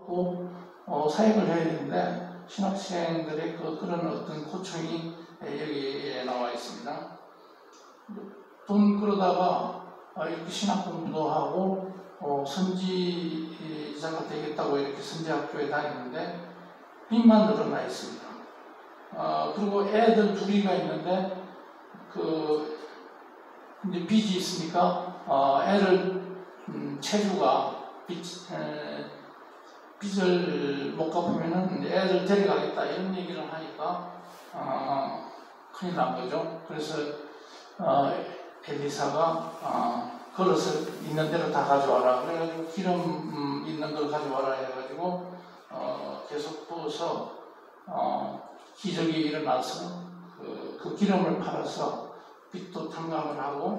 얻고 사역을 해야 되는데 신학생들의 그런 어떤 고충이 여기에 나와 있습니다. 돈 끌어다가 이렇게 신학 공부도 하고 선지자가 되겠다고 이렇게 선지학교에 다니는데 빚만 늘어나 있습니다. 그리고 애들 둘이가 있는데 이제 빚이 있으니까 애를 체주가 빚을 못 갚으면은 애를 데려가겠다 이런 얘기를 하니까 큰일 난 거죠. 그래서 엘리사가 그릇을 있는 대로 다 가져와라. 그래가지고 기름 있는 걸 가져와라 해가지고 계속 부어서 기적이 일어나서 그 기름을 팔아서 빚도 탕감을 하고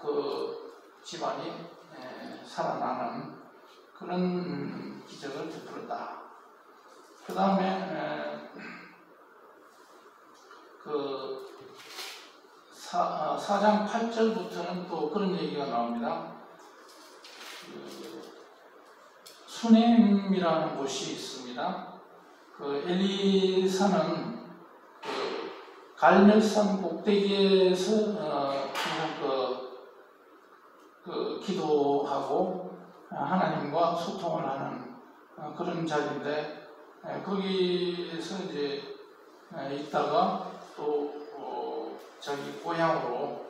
그 집안이 살아나는 그런 기적을 베풀었다. 그 다음에 그 4장 8절부터는 또 그런 얘기가 나옵니다. 수넴이라는 곳이 있습니다. 엘리사는 갈멜산 꼭대기에서 기도하고 하나님과 소통을 하는 그런 자리인데 거기에서 이제 있다가 또 자기 고향으로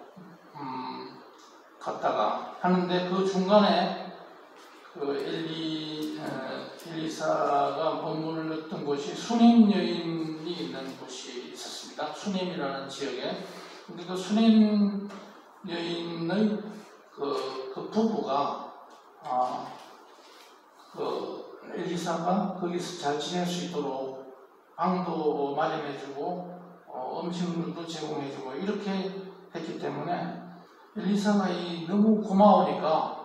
갔다가 하는데 그 중간에 엘리사가 머물렀던 곳이 수넴 여인이 있는 곳이 있었습니다. 수넴이라는 지역에. 근데 그 수넴 여인의 그 부부가 엘리사가 거기서 잘 지낼 수 있도록 방도 마련해주고 음식물도 제공해주고 이렇게 했기 때문에 엘리사가 너무 고마우니까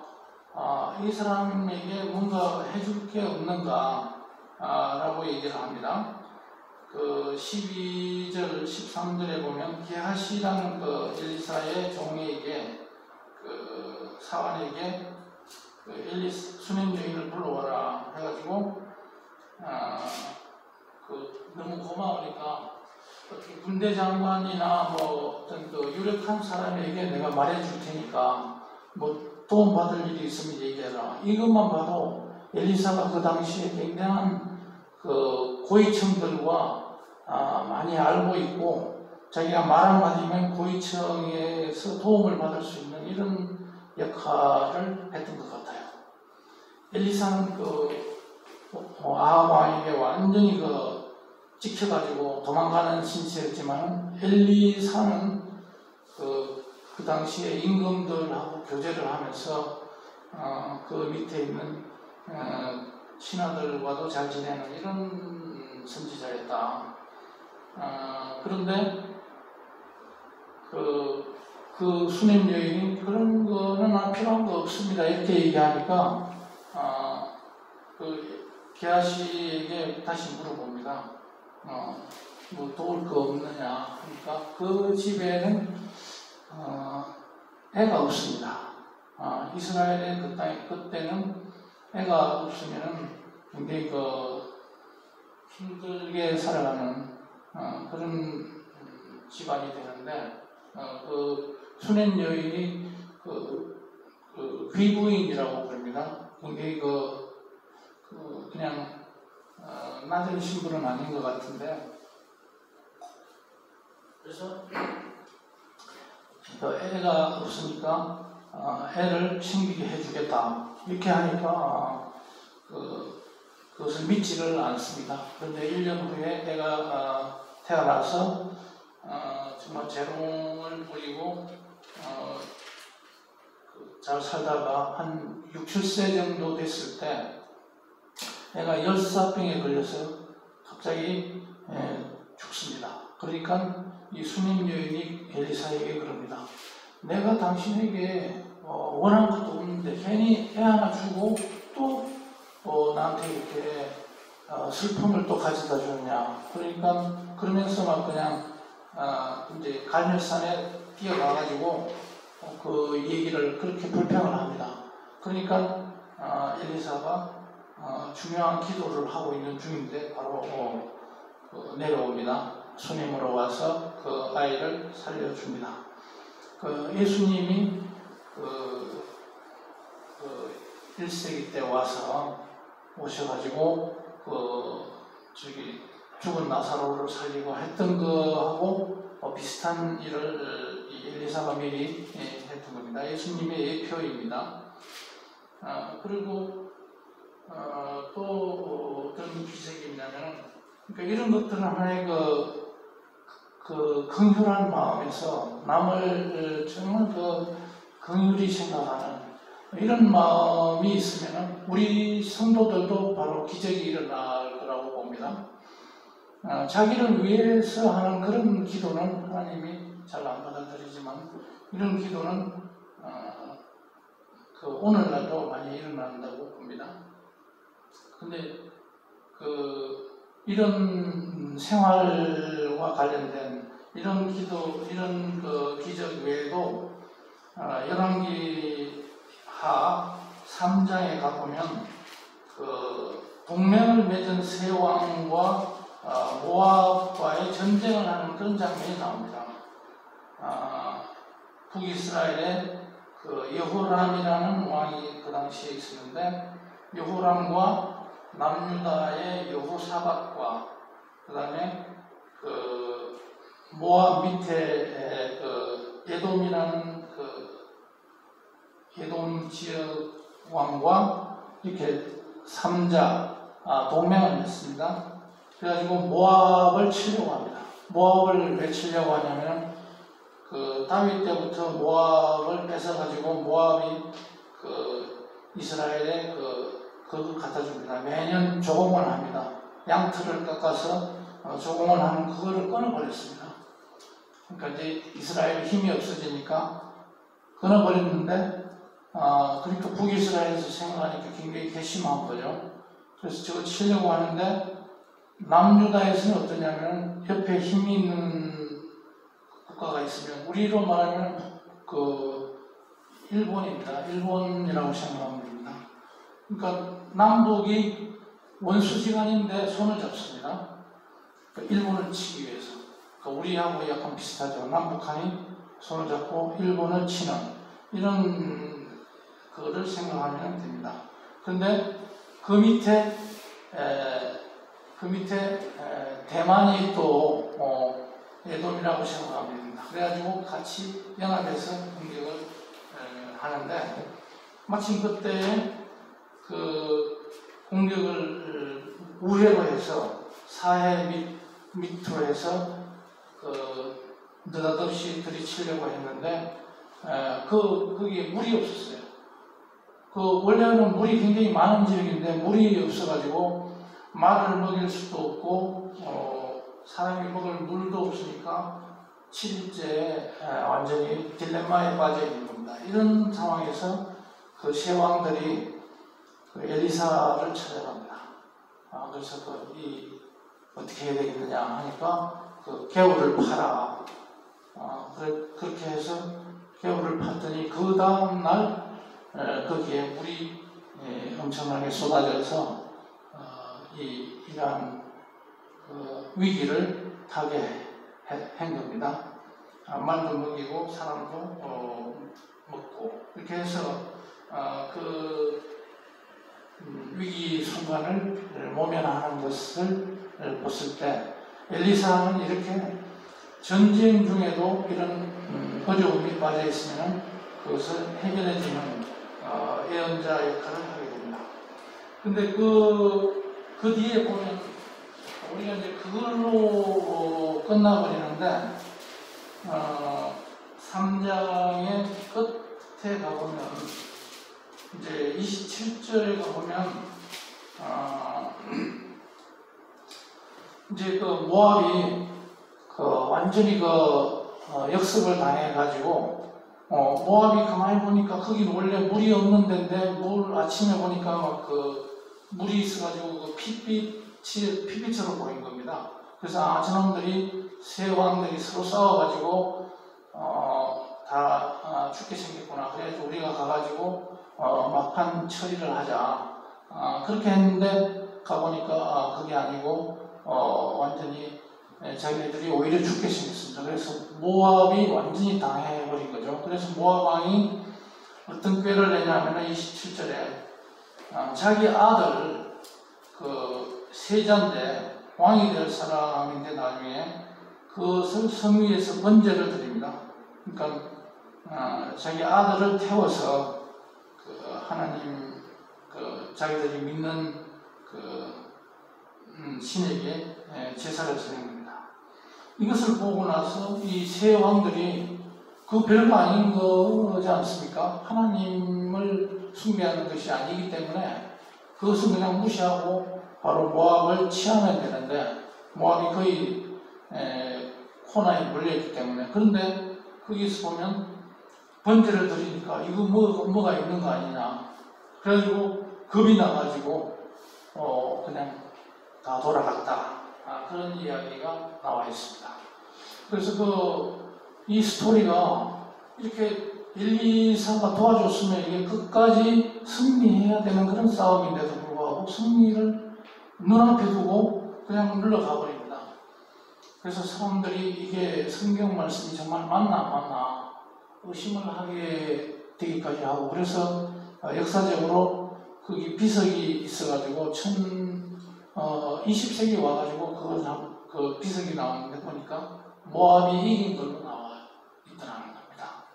이 사람에게 뭔가 해줄 게 없는가 라고 얘기를 합니다. 그 12절, 13절에 보면 게하시라는 그 엘리사의 종에게 그 사환에게 수넴 여인을 불러와라 해가지고 너무 고마우니까 어떻게 군대 장관이나 뭐 어떤 유력한 사람에게 내가 말해줄 테니까 뭐 도움 받을 일이 있으면 얘기해라. 이것만 봐도 엘리사가 그 당시에 굉장한 고위층들과 많이 알고 있고 자기가 말 한마디면 고위층에서 도움을 받을 수 있는 이런 역할을 했던 것 같아요. 엘리사는 아합 왕에게 완전히 찍혀가지고 도망가는 신세였지만 엘리사는 그 당시에 임금들하고 교제를 하면서 그 밑에 있는 신하들과도 잘 지내는 이런 선지자였다. 그런데 그 수넴 여인이 그런 거는 필요한 거 없습니다 이렇게 얘기하니까 게하시에게 다시 물어봅니다. 뭐 도울 거 없느냐 하니까 그 집에는 애가 없습니다. 이스라엘의 그 땅에 그때는 애가 없으면 굉장히 힘들게 살아가는 그런 집안이 되는데 수넴 여인이 귀부인이라고 부릅니다. 굉장히 그냥 낮은 신분은 아닌 것 같은데 그래서 애가 없으니까 애를 생기게 해주겠다 이렇게 하니까 그것을 믿지를 않습니다. 그런데 1년 후에 애가 태어나서 정말 재롱을 부리고 잘 살다가 한 6, 7세 정도 됐을 때 애가 열사병에 걸려서 갑자기 죽습니다. 그러니까 이 수넴 여인이 엘리사에게 그럽니다. 내가 당신에게 원한 것도 없는데 괜히 애 하나 주고 또 나한테 이렇게 슬픔을 또 가져다 주느냐. 그러니까 그러면서 막 그냥 이제 갈멜산에 뛰어가가지고 그 얘기를 그렇게 불평을 합니다. 그러니까 엘리사가 중요한 기도를 하고 있는 중인데 바로 내려옵니다. 손님으로 와서 그 아이를 살려줍니다. 예수님이 1세기 때 오셔가지고 죽은 나사로를 살리고 했던 거하고 비슷한 일을 엘리사가 미리 했던 겁니다. 예수님의 예표입니다. 그리고 또 어떤 기적이 있냐면, 그러니까 이런 것들은 하나의 그 긍휼한 마음에서 남을 정말 긍휼히 생각하는 이런 마음이 있으면 우리 성도들도 바로 기적이 일어날 거라고 봅니다. 자기를 위해서 하는 그런 기도는 하나님이 잘 안 받아들이지만 이런 기도는 오늘날도 많이 일어난다고 봅니다. 근데 이런 생활과 관련된 이런 기도, 이런 기적 외에도 열왕기하 3장에 가보면 동맹을 맺은 세 왕과 모압과의 전쟁을 하는 그런 장면이 나옵니다. 북이스라엘에 여호람이라는 왕이 그 당시에 있었는데, 여호람과 남유다의 여호사밧과 그 다음에 모압 밑에 에돔이라는 에돔 지역 왕과 이렇게 3자 동맹을 맺습니다. 그래가지고 모압을 치려고 합니다. 모압을 왜 치려고 하냐면 다윗 때부터 모압을 뺏어가지고 모압이 이스라엘에 그걸 갖다 줍니다. 매년 조공을 합니다. 양털을 깎아서 조공을 하는 그거를 끊어버렸습니다. 그러니까 이제 이스라엘이 힘이 없어지니까 끊어버렸는데, 그러니까 북이스라엘에서 생각하니까 굉장히 괘씸한 거죠. 그래서 저거 치려고 하는데, 남유다에서는 어떠냐면 옆에 힘이 있는 국가가 있으면, 우리로 말하면 일본입니다. 일본이라고 생각하면 됩니다. 그러니까 남북이 원수지간인데 손을 잡습니다. 그러니까 일본을 치기 위해서. 그러니까 우리하고 약간 비슷하죠. 남북한이 손을 잡고 일본을 치는 이런 거를 생각하면 됩니다. 그런데 그 밑에 대만이 또 에돔이라고 생각하면 됩니다. 그래가지고 같이 연합해서 공격을 하는데, 마침 그때 공격을 우회로 해서 사해 밑으로 해서 느닷없이 들이치려고 했는데, 거기에 물이 없었어요. 원래는 물이 굉장히 많은 지역인데 물이 없어가지고 말을 먹일 수도 없고 사람이 먹을 물도 없으니까 7일째 완전히 딜레마에 빠져 있는 겁니다. 이런 상황에서 세 왕들이 엘리사를 찾아갑니다. 그래서 어떻게 해야 되겠느냐 하니까 개울을 파라. 그렇게 해서 개울을 팠더니 그 다음날 거기에 물이 엄청나게 쏟아져서 이러한 위기를 타게 한 겁니다. 말도 먹이고 사람도 먹고 이렇게 해서 위기 순간을 모면하는 것을 봤을 때, 엘리사는 이렇게 전쟁 중에도 이런 어려움이 빠져 있으면 그것을 해결해주는 예언자 역할을 하게 됩니다. 근데 그 뒤에 보면 우리가 이제 그걸로 끝나버리는데, 3장의 끝에 가보면 이제 27절에 가보면 이제 모압이 완전히 역습을 당해가지고 모압이 가만히 보니까 거긴 원래 물이 없는 데인데 아침에 보니까 막 물이 있어가지고 피빛처럼 보인 겁니다. 그래서 저놈들이 세 왕들이 서로 싸워가지고 다 죽게 생겼구나. 그래서 우리가 가가지고 막판 처리를 하자. 그렇게 했는데 가보니까 그게 아니고 완전히 자기네들이 오히려 죽게 생겼습니다. 그래서 모압이 완전히 당해버린 거죠. 그래서 모압 왕이 어떤 꾀를 내냐면 27절에 자기 아들 그 세자인데 왕이 될 사람인데 나중에 그것을 성 위에서 번제를 드립니다. 그러니까 자기 아들을 태워서 그 하나님 그 자기들이 믿는 그 신에게 제사를 드리는 겁니다. 이것을 보고 나서 이 세 왕들이 그 별거 아닌 거지 않습니까? 하나님을 숭배하는 것이 아니기 때문에 그것은 그냥 무시하고 바로 모압을 취하면 되는데 모압이 거의 코너에 몰려있기 때문에 그런데 거기서 보면 번제를 드리니까 이거 뭐가 있는 거 아니냐 그래가지고 겁이 나가지고 그냥 다 돌아갔다 그런 이야기가 나와 있습니다. 그래서 이 스토리가 이렇게 엘리사가 도와줬으면 이게 끝까지 승리해야 되는 그런 싸움인데도 불구하고 승리를 눈앞에 두고 그냥 물러가 버립니다. 그래서 사람들이 이게 성경 말씀이 정말 맞나 의심을 하게 되기까지 하고 그래서 역사적으로 거기 비석이 있어가지고 20세기 와가지고 그 비석이 나왔는데 보니까 모압이 이긴 걸로 나와 있더라는 겁니다.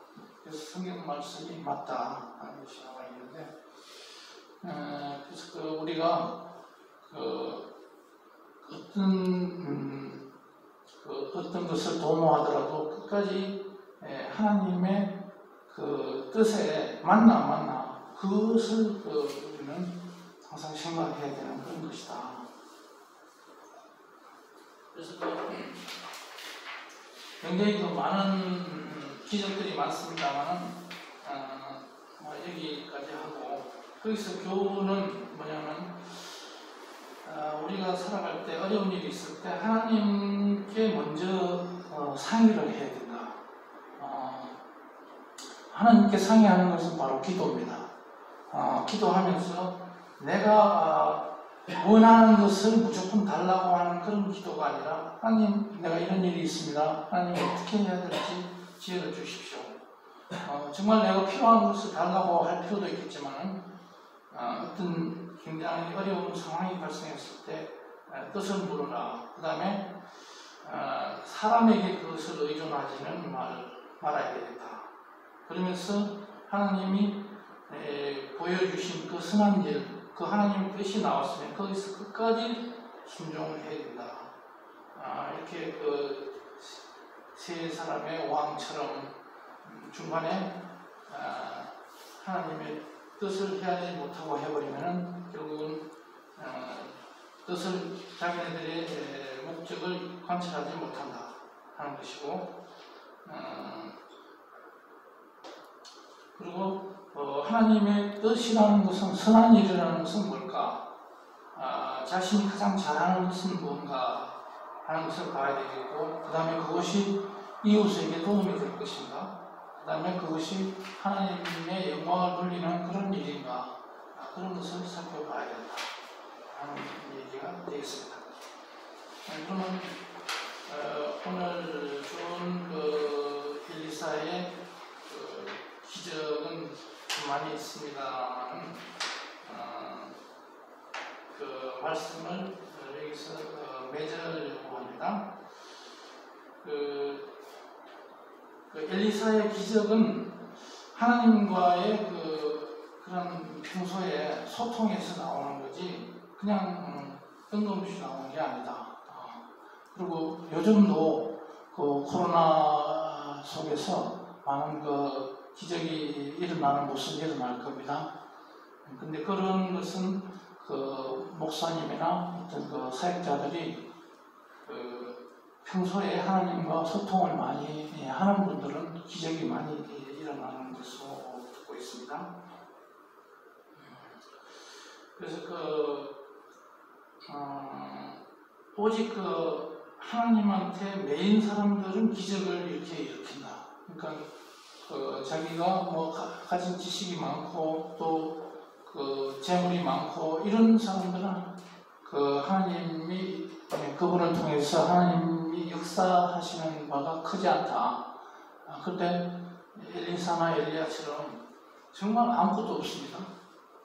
그래서 성경 말씀이 맞다 하는 것이 나와 있는데 그래서 우리가 어떤 것을 도모하더라도 끝까지 하나님의 그 뜻에 맞나 안 맞나 그것을 우리는 항상 생각해야 되는 그런 것이다. 그래서 굉장히 많은 기적들이 많습니다만 여기까지 하고 거기서 교훈은 뭐냐면 우리가 살아갈 때 어려운 일이 있을 때 하나님께 먼저 상의를 해야 된다. 하나님께 상의하는 것은 바로 기도입니다. 기도하면서 내가 원하는 것을 무조건 달라고 하는 그런 기도가 아니라 하나님 내가 이런 일이 있습니다. 하나님 어떻게 해야 될지 지혜를 주십시오. 정말 내가 필요한 것을 달라고 할 필요도 있겠지만 어떤 굉장히 어려운 상황이 발생했을 때 뜻을 물으라. 그 다음에 사람에게 그것을 의존하지는 말아야 되겠다. 그러면서 하나님이 보여주신 그 선한 일, 그 하나님의 뜻이 나왔으면 거기서 끝까지 순종을 해야 된다. 이렇게 그 세 사람의 왕처럼 중간에 하나님의 뜻을 헤아리지 못하고 해버리면 결국은 뜻을 자기네들의 목적을 관찰하지 못한다 하는 것이고 그리고 하나님의 뜻이라는 것은 선한 일이라는 것은 뭘까? 자신이 가장 잘하는 것은 뭔가 하는 것을 봐야 되겠고 그 다음에 그것이 이웃에게 도움이 될 것인가? 그 다음에 그것이 하나님의 영광을 돌리는 그런 일인가? 그런 것을 살펴봐야 된다 하는 얘기가 되겠습니다. 그러면 오늘 준 그 엘리사의 기적은 많이 있습니다만 그 말씀을 여기서 맺으려고 합니다. 그 엘리사의 기적은 하나님과의 그런 평소에 소통에서 나오는 거지 그냥 뜬금없이 나오는 게 아니다. 그리고 요즘도 그 코로나 속에서 많은 그 기적이 일어나는 곳은 일어날 겁니다. 근데 그런 것은 그 목사님이나 어떤 그 사역자들이 평소에 하나님과 소통을 많이 하는 분들은 기적이 많이 일어나는 것으로 듣고 있습니다. 그래서 오직 하나님한테 매인 사람들은 기적을 이렇게 일으킨다. 그러니까 자기가 뭐 가진 지식이 많고 또 그 재물이 많고 이런 사람들은 그 하나님이 그분을 통해서 하나님이 역사하시는 바가 크지 않다. 그런데 엘리사나 엘리야처럼 정말 아무것도 없습니다.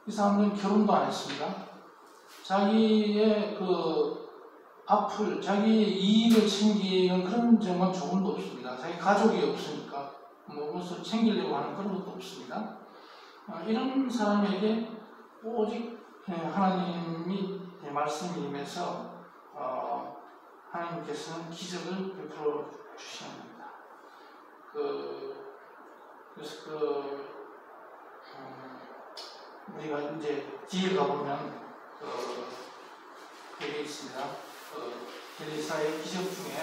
이 사람들은 결혼도 안 했습니다. 자기의 그 앞을, 자기의 이익을 챙기는 그런 점은 조금도 없습니다. 자기 가족이 없으니까 무엇을 챙기려고 하는 그런 것도 없습니다. 이런 사람에게 오직 하나님이 말씀이 임해서 하나님께서는 기적을 베풀어 주시는 겁니다. 그래서 우리가 이제 뒤에 가보면 되어 있습니다. 엘리사의 기적 중에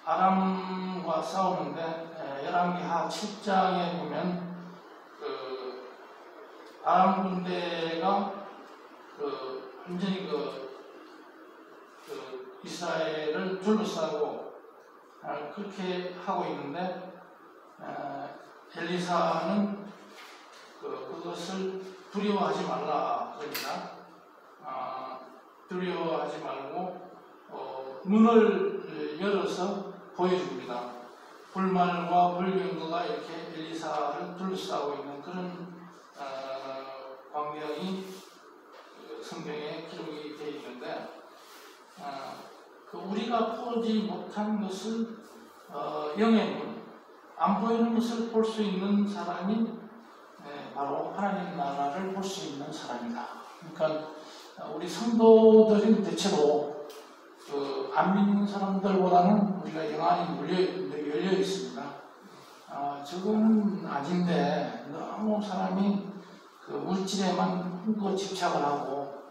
아람과 싸우는데 열왕기하 7장에 보면 아람 군대가 완전히 이스라엘을 둘러싸고 그렇게 하고 있는데 엘리사는 그것을 두려워하지 말라 그럽니다. 두려워하지 말고 눈을 열어서 보여줍니다. 불말과 불병거가 이렇게 엘리사를 둘러싸고 있는 그런 광경이 성경에 기록이 되어 있는데 우리가 보지 못한 것을 영의 문, 안 보이는 것을 볼 수 있는 사람이 바로 하나님 나라를 볼 수 있는 사람이다. 그러니까 우리 성도들은 대체로 안 믿는 사람들보다는 우리가 영안이 열려 있습니다. 저거는 아닌데 너무 사람이 물질에만 집착을 하고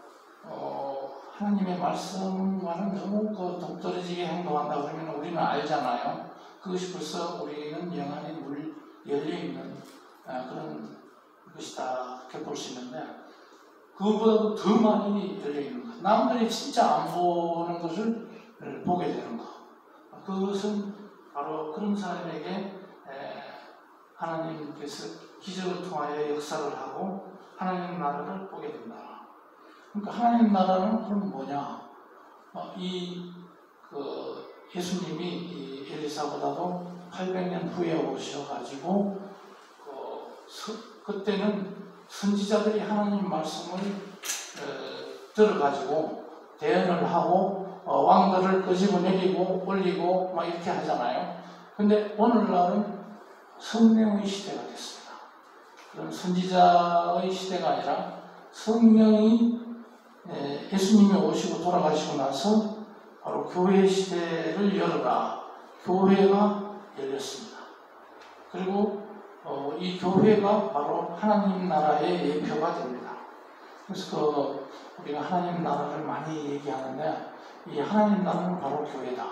하나님의 말씀과는 너무 동떨어지게 행동한다 그러면 우리는 알잖아요. 그것이 벌써 우리는 영안이 열려 있는 그런 것이다 그렇게 볼 수 있는데 그것보다도 더 많이 열려 있는 것. 남들이 진짜 안 보는 것을 보게 되는 것. 그것은 바로 그런 사람에게 하나님께서 기적을 통하여 역사를 하고 하나님 나라를 보게 된다. 그러니까 하나님 나라는 그럼 뭐냐? 예수님이 이 엘리사보다도 800년 후에 오셔가지고 그때는 선지자들이 하나님 말씀을 들어가지고 대언을 하고 왕들을 끄집어내리고 올리고 막 이렇게 하잖아요. 근데 오늘날은 성령의 시대가 됐습니다. 그런 선지자의 시대가 아니라 성령이 예수님이 오시고 돌아가시고 나서 바로 교회 시대를 열어라. 교회가 열렸습니다. 그리고 이 교회가 바로 하나님 나라의 예표가 됩니다. 그래서 우리가 하나님 나라를 많이 얘기하는데 이 하나님 나라는 바로 교회다.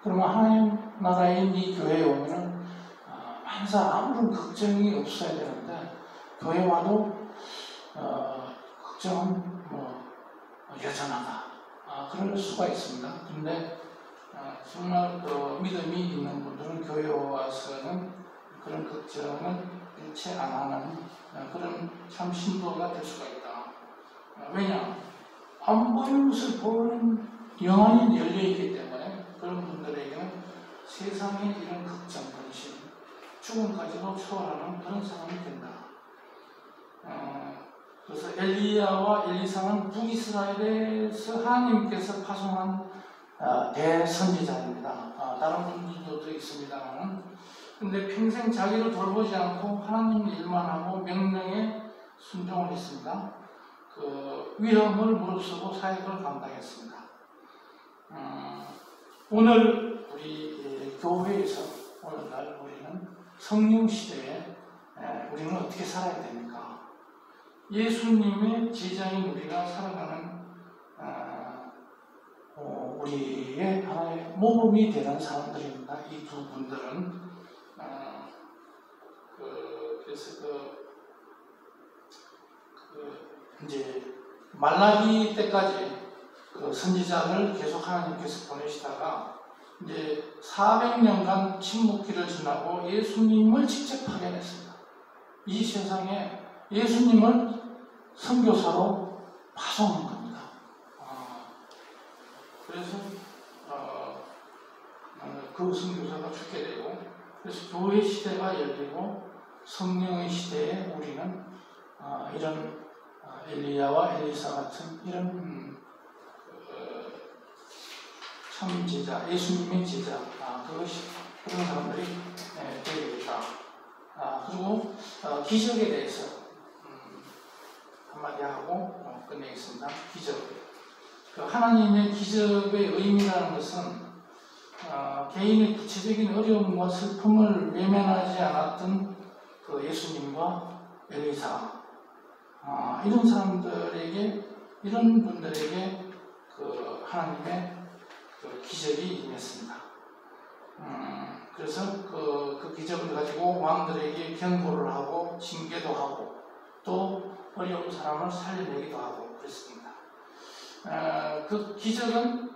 그러면 하나님 나라인 이 교회에 오면은 항상 아무런 걱정이 없어야 되는데 교회 와도 걱정은 여전하다. 그럴 수가 있습니다. 그런데 정말 믿음이 있는 분들은 교회에 와서는 그런 걱정은 일체 안 하는 그런 참 신도가 될 수가 있다. 왜냐? 안 보이는 것을 보는 영안이 열려있기 때문에 그런 분들에게는 세상의 이런 걱정, 근심, 죽음까지도 초월하는 그런 상황이 된다. 그래서 엘리야와 엘리사는 북이스라엘에서 하나님께서 파송한 대선지자입니다. 다른 분들도 있습니다만 근데 평생 자기를 돌보지 않고 하나님 일만 하고 명령에 순종을 했습니다. 위험을 무릅쓰고 사역을 감당했습니다. 오늘 우리 교회에서 오늘날 우리는 성령 시대에 우리는 어떻게 살아야 됩니까? 예수님의 제자인 우리가 살아가는 우리의 하나의 모범이 되는 사람들입니다. 이 두 분들은 그래서 이제 말라기 때까지 선지자를 계속 하나님께서 보내시다가 이제 400년간 침묵기를 지나고 예수님을 직접 파견했습니다. 이 세상에 예수님을 선교사로 파송한 겁니다. 그래서 그 선교사가 죽게 되고, 그래서 교회 시대가 열리고 성령의 시대에 우리는 이런 엘리야와 엘리사 같은 이런 참 제자, 예수님의 제자, 그런 사람들이 되게 됐다. 그리고 기적에 대해서 한마디 하고 끝내겠습니다. 기적. 하나님의 기적의 의미라는 것은 개인의 구체적인 어려움과 슬픔을 외면하지 않았던 그 예수님과 엘리사, 이런 사람들에게, 이런 분들에게 그 하나님의 그 기적이 임했습니다. 그래서 그 기적을 가지고 왕들에게 경고를 하고 징계도 하고 또 어려운 사람을 살려내기도 하고 그랬습니다. 그 기적은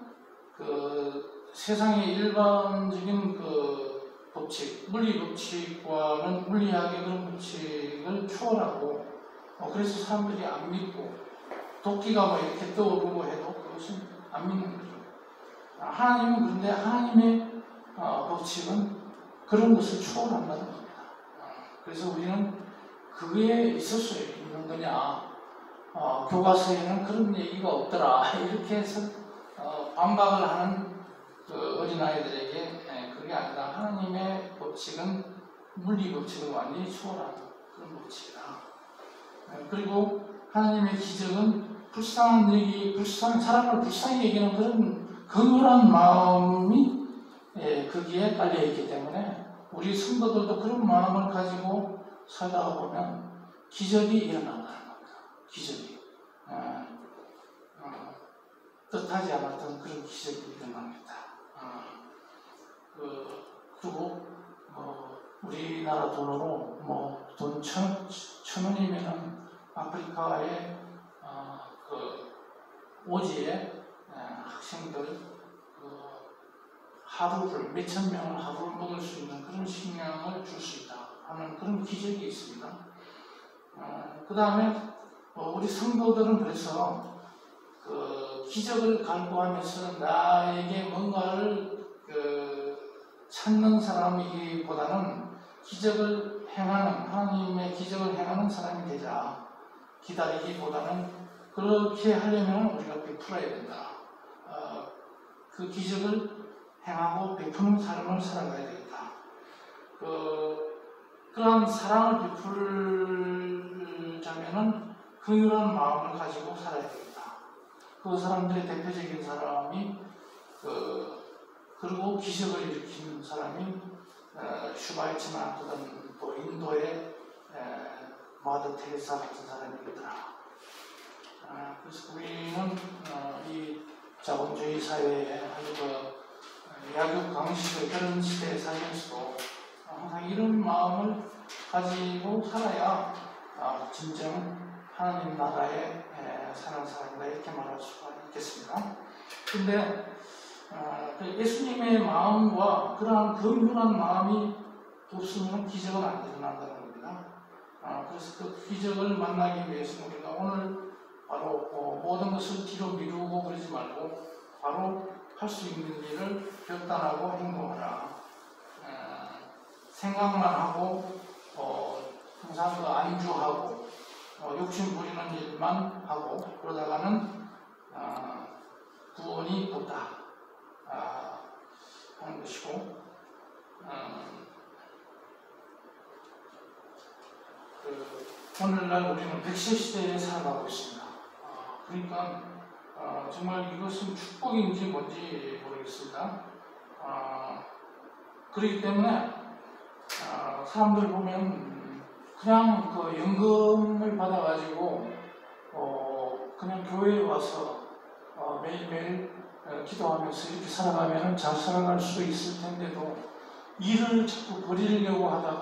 그 세상의 일반적인 그 법칙, 물리 법칙과는 물리학의 그런 법칙을 초월하고, 그래서 사람들이 안 믿고 도끼가 뭐 이렇게 떠오르고 해도 그것은 안 믿는 거죠. 하나님은 그런데 하나님의 법칙은 그런 것을 초월한다는 겁니다. 그래서 우리는 그게 있었어야 있는 거냐, 교과서에는 그런 얘기가 없더라, 이렇게 해서 반박을 하는 그 어린아이들에게 그게 아니라 하나님의 법칙은 물리 법칙을 완전히 초월한 그런 법칙이다. 그리고 하나님의 기적은 사람을 불쌍히 여기는 그런 긍휼한 마음이 거기에 깔려있기 때문에 우리 성도들도 그런 마음을 가지고 살다가 보면 기적이 일어난다는 겁니다. 기적이. 뜻하지 않았던 그런 기적이 일어납니다. 그리고 우리나라 돈으로 돈 1,000원이면은 아프리카의 그 오지에 학생들 하루를, 몇천 명을 하루를 먹을 수 있는 그런 식량을 줄 수 있다 하는 그런 기적이 있습니다. 그 다음에 우리 성도들은 그래서 그 기적을 간구하면서 나에게 뭔가를 찾는 사람이기보다는 기적을 행하는, 하나님의 기적을 행하는 사람이 되자. 기다리기보다는 그렇게 하려면 우리가 베풀어야 된다. 그 기적을 행하고 베푸는 삶을 살아가야 되겠다. 그러한 사랑을 베풀자면은 긍휼한 마음을 가지고 살아야 되겠다. 그 사람들의 대표적인 사람이 그리고 기적을 일으키는 사람이 슈바이츠나 또는 또 인도의 마더 테레사 같은 사람이더라. 그래서 우리는 이 자본주의 사회에 아주 약육 강식의 그런 시대에 살면서도 항상 이런 마음을 가지고 살아야 진정 하나님 나라에 사는 사람이다, 이렇게 말할 수가 있겠습니다. 근데 예수님의 마음과 그러한 긍휼한 마음이 없으면 기적은 안 일어난다는 겁니다. 그래서 그 기적을 만나기 위해서 우리가 오늘 바로 모든 것을 뒤로 미루고 그러지 말고 바로 할 수 있는 일을 결단하고 행동하라. 생각만 하고 항상 그 안주하고 욕심 부리는 일만 하고 그러다가는 구원이 없다 하는 것이고, 오늘날 우리는 100세 시대에 살아가고 있습니다. 그러니까 정말 이것은 축복인지 뭔지 모르겠습니다. 그렇기 때문에 사람들 보면 그냥 그 연금을 받아가지고 그냥 교회에 와서 매일매일 기도하면서 이렇게 살아가면 잘 살아갈 수 있을 텐데도 일을 자꾸 버리려고 하다가